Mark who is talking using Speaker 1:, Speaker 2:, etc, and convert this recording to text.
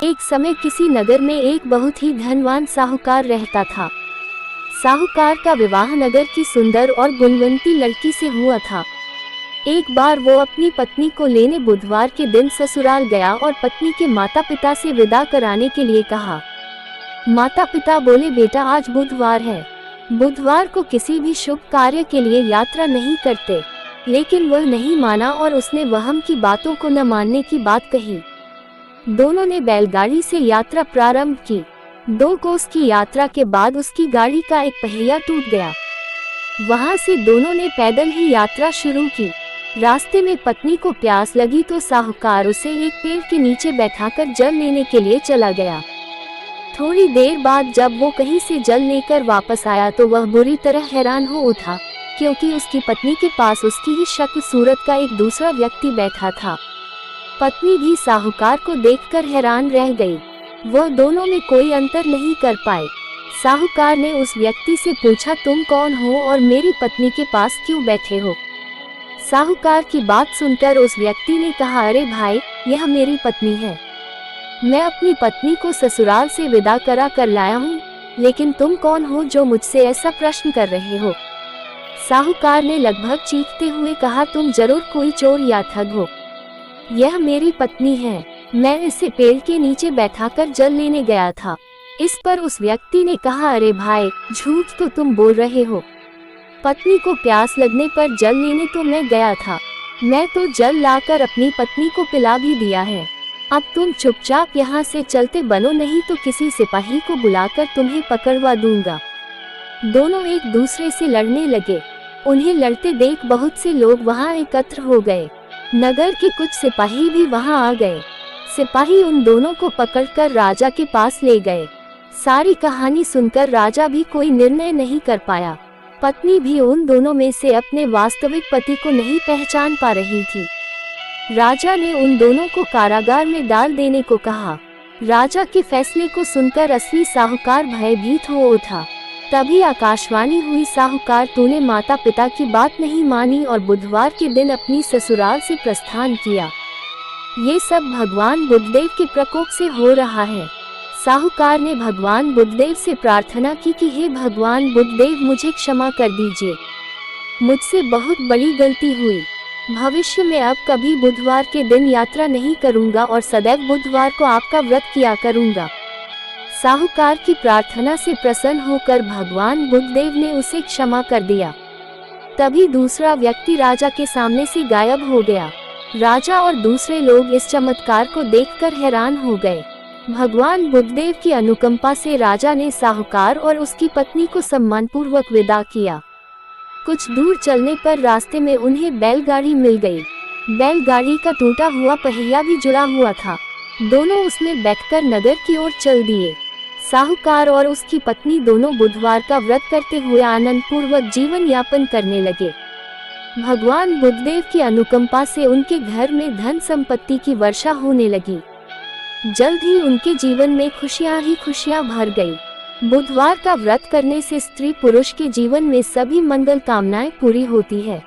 Speaker 1: एक समय किसी नगर में एक बहुत ही धनवान साहूकार रहता था। साहूकार का विवाह नगर की सुंदर और गुणवंती लड़की से हुआ था। एक बार वो अपनी पत्नी को लेने बुधवार के दिन ससुराल गया और पत्नी के माता पिता से विदा कराने के लिए कहा। माता पिता बोले, बेटा आज बुधवार है, बुधवार को किसी भी शुभ कार्य के लिए यात्रा नहीं करते। लेकिन वह नहीं माना और उसने वहम की बातों को न मानने की बात कही। दोनों ने बैलगाड़ी से यात्रा प्रारंभ की। 2 कोस की यात्रा के बाद उसकी गाड़ी का एक पहिया टूट गया। वहां से दोनों ने पैदल ही यात्रा शुरू की। रास्ते में पत्नी को प्यास लगी तो साहूकार उसे एक पेड़ के नीचे बैठाकर जल लेने के लिए चला गया। थोड़ी देर बाद जब वो कहीं से जल लेकर वापस आया तो वह बुरी तरह हैरान हो उठा, क्योंकि उसकी पत्नी के पास उसकी ही शक्ल सूरत का एक दूसरा व्यक्ति बैठा था। पत्नी भी साहूकार को देखकर हैरान रह गई। वह दोनों में कोई अंतर नहीं कर पाए। साहूकार ने उस व्यक्ति से पूछा, तुम कौन हो और मेरी पत्नी के पास क्यों बैठे हो? साहूकार की बात सुनकर उस व्यक्ति ने कहा, अरे भाई, यह मेरी पत्नी है। मैं अपनी पत्नी को ससुराल से विदा करा कर लाया हूँ, लेकिन तुम कौन हो जो मुझसे ऐसा प्रश्न कर रहे हो? साहूकार ने लगभग चीखते हुए कहा, तुम जरूर कोई चोर या ठग हो। यह मेरी पत्नी है, मैं इसे पेड़ के नीचे बैठाकर जल लेने गया था। इस पर उस व्यक्ति ने कहा, अरे भाई, झूठ तो तुम बोल रहे हो। पत्नी को प्यास लगने पर जल लेने तो मैं गया था। मैं तो जल लाकर अपनी पत्नी को पिला भी दिया है। अब तुम चुपचाप यहाँ से चलते बनो, नहीं तो किसी सिपाही को बुलाकर तुम्हें पकड़वा दूंगा। दोनों एक दूसरे से लड़ने लगे। उन्हें लड़ते देख बहुत से लोग वहाँ एकत्र हो गए। नगर के कुछ सिपाही भी वहां आ गए। सिपाही उन दोनों को पकड़कर राजा के पास ले गए। सारी कहानी सुनकर राजा भी कोई निर्णय नहीं कर पाया। पत्नी भी उन दोनों में से अपने वास्तविक पति को नहीं पहचान पा रही थी। राजा ने उन दोनों को कारागार में डाल देने को कहा। राजा के फैसले को सुनकर असली साहूकार भयभीत हो उठा। तभी आकाशवाणी हुई, साहूकार, तूने माता पिता की बात नहीं मानी और बुधवार के दिन अपनी ससुराल से प्रस्थान किया। ये सब भगवान बुद्धदेव के प्रकोप से हो रहा है। साहूकार ने भगवान बुद्धदेव से प्रार्थना की कि हे भगवान बुद्धदेव, मुझे क्षमा कर दीजिए, मुझसे बहुत बड़ी गलती हुई। भविष्य में अब कभी बुधवार के दिन यात्रा नहीं करूंगा और सदैव बुधवार को आपका व्रत किया करूंगा। साहूकार की प्रार्थना से प्रसन्न होकर भगवान बुद्धदेव ने उसे क्षमा कर दिया। तभी दूसरा व्यक्ति राजा के सामने से गायब हो गया। राजा और दूसरे लोग इस चमत्कार को देखकर हैरान हो गए। भगवान बुद्धदेव की अनुकंपा से राजा ने साहूकार और उसकी पत्नी को सम्मानपूर्वक विदा किया। कुछ दूर चलने पर रास्ते में उन्हें बैलगाड़ी मिल गई। बैलगाड़ी का टूटा हुआ पहिया भी जुड़ा हुआ था। दोनों उसमें बैठकर नगर की ओर चल दिए। साहूकार और उसकी पत्नी दोनों बुधवार का व्रत करते हुए आनंद पूर्वक जीवन यापन करने लगे। भगवान बुद्धदेव की अनुकंपा से उनके घर में धन संपत्ति की वर्षा होने लगी। जल्द ही उनके जीवन में खुशियां ही खुशियां भर गई। बुधवार का व्रत करने से स्त्री पुरुष के जीवन में सभी मंगल कामनाएं पूरी होती है।